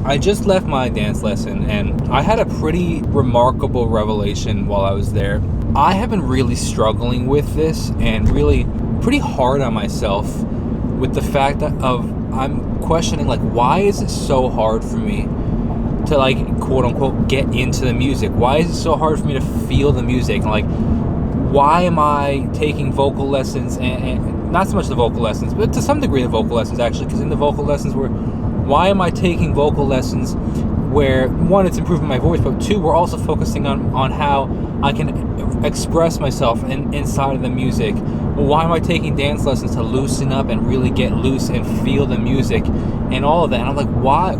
I just left my dance lesson and I had a pretty remarkable revelation while I was there. I have been really struggling with this and really pretty hard on myself with the fact that I'm questioning, like, why is it so hard for me to, like, quote unquote get into the music? Why is it so hard for me to feel the music? And, like, why am I taking vocal lessons and not so much the vocal lessons, but to some degree the vocal lessons actually, because in the vocal lessons why am I taking vocal lessons where, one, it's improving my voice, but two, we're also focusing on how I can express myself inside of the music. Why am I taking dance lessons to loosen up and really get loose and feel the music and all of that? And I'm like, why?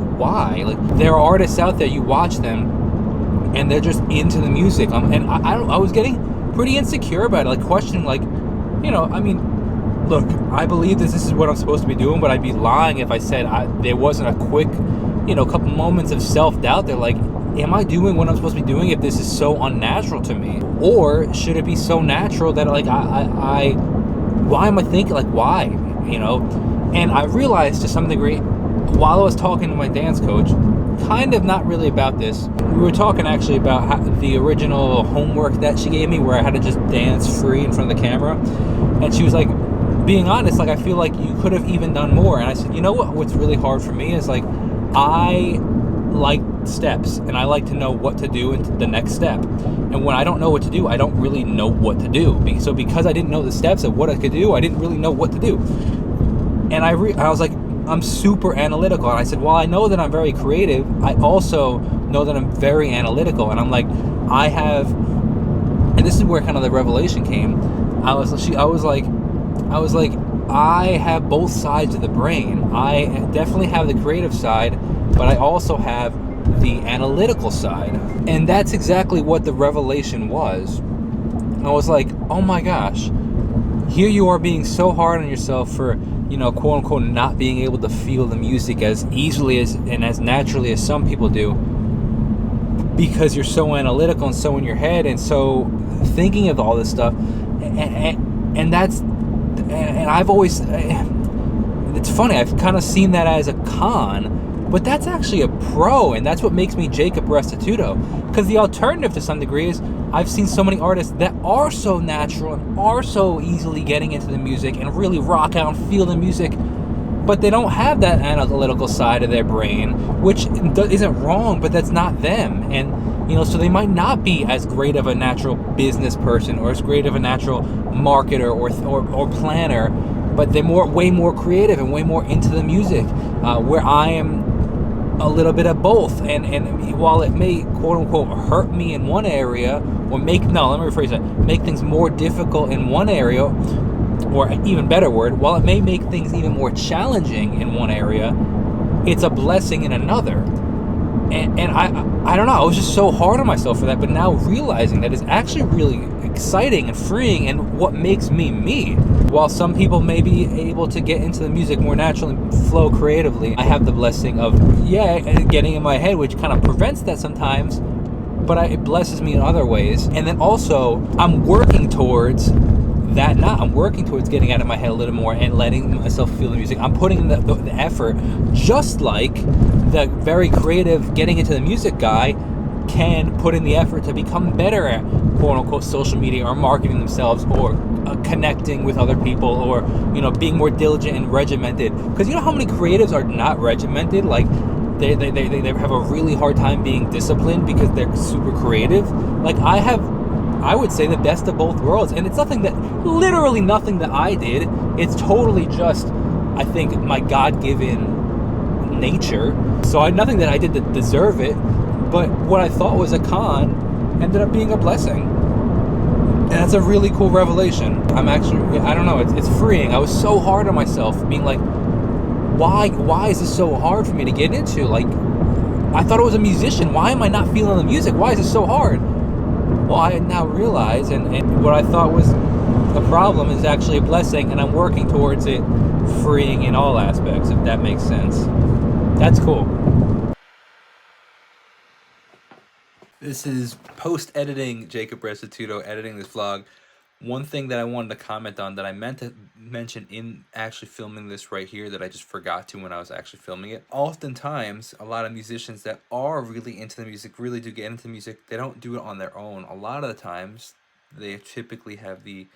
Like, there are artists out there, you watch them and they're just into the music. I was getting pretty insecure about it, like questioning, like, I mean, look, I believe this is what I'm supposed to be doing, but I'd be lying if I said there wasn't a quick, couple moments of self-doubt there. Like, am I doing what I'm supposed to be doing if this is so unnatural to me? Or should it be so natural that, like, why am I thinking, like, why? And I realized to some degree, while I was talking to my dance coach, kind of not really about this. We were talking actually about the original homework that she gave me where I had to just dance free in front of the camera. And she was like, being honest, like, I feel like you could have even done more. And I said, what's really hard for me is, like, I like steps and I like to know what to do in the next step. And when I don't know what to do, I don't really know what to do. So because I didn't know the steps of what I could do, I didn't really know what to do. And I was like, I'm super analytical. And I said, while I know that I'm very creative, I also know that I'm very analytical. And I'm like, and this is where kind of the revelation came. I was like, I have both sides of the brain. I definitely have the creative side, but I also have the analytical side. And that's exactly what the revelation was. I was like, oh my gosh, here you are being so hard on yourself for, quote unquote, not being able to feel the music as easily and as naturally as some people do, because you're so analytical and so in your head and so thinking of all this stuff. And I've always, it's funny, I've kind of seen that as a con, but that's actually a pro, and that's what makes me Jacob Restituto. Because the alternative to some degree is I've seen so many artists that are so natural and are so easily getting into the music and really rock out and feel the music, but they don't have that analytical side of their brain, which isn't wrong, but that's not them. And so they might not be as great of a natural business person or as great of a natural marketer or planner, but they're way more creative and way more into the music, where I am a little bit of both. And while it may, quote unquote, hurt me in one area, or make things more difficult in one area, or even better word, while it may make things even more challenging in one area, it's a blessing in another. And I don't know, I was just so hard on myself for that, but now realizing that is actually really exciting and freeing and what makes me me. While some people may be able to get into the music more naturally and flow creatively, I have the blessing of, getting in my head, which kind of prevents that sometimes, but it blesses me in other ways. And then also, I'm working towards that now. I'm working towards getting out of my head a little more and letting myself feel the music. I'm putting in the effort, just like the very creative getting into the music guy can put in the effort to become better at, quote unquote, social media or marketing themselves or connecting with other people or, being more diligent and regimented. Because how many creatives are not regimented? Like, they have a really hard time being disciplined because they're super creative. Like, I would say the best of both worlds. And it's literally nothing that I did. It's totally just, I think, my God-given nature. So nothing that I did to deserve it, but what I thought was a con ended up being a blessing. And that's a really cool revelation. I don't know, it's freeing. I was so hard on myself, being like, why is this so hard for me to get into? Like, I thought I was a musician. Why am I not feeling the music? Why is it so hard? Well, I now realize, and what I thought was a problem is actually a blessing, and I'm working towards it freeing in all aspects, if that makes sense. That's cool. This is post-editing Jacob Restituto, editing this vlog. One thing that I wanted to comment on that I meant to mention in actually filming this right here that I just forgot to when I was actually filming it. Oftentimes, a lot of musicians that are really into the music, really do get into music, they don't do it on their own. A lot of the times, they typically have the,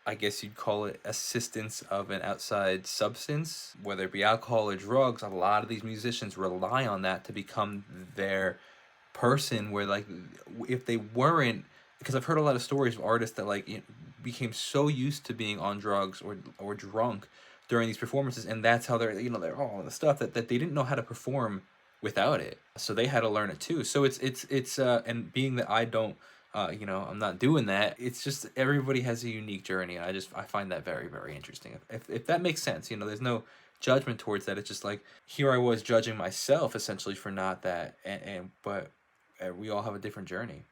I guess you'd call it, assistance of an outside substance, whether it be alcohol or drugs. A lot of these musicians rely on that to become their person, where like if they weren't, because I've heard a lot of stories of artists that like became so used to being on drugs or drunk during these performances, and that's how they're, they're all the stuff that they didn't know how to perform without it, so they had to learn it too. So it's and being that I don't, I'm not doing that. It's just everybody has a unique journey, and I find that very, very interesting. If that makes sense, there's no judgment towards that. It's just like, here I was judging myself essentially for not that, and but we all have a different journey.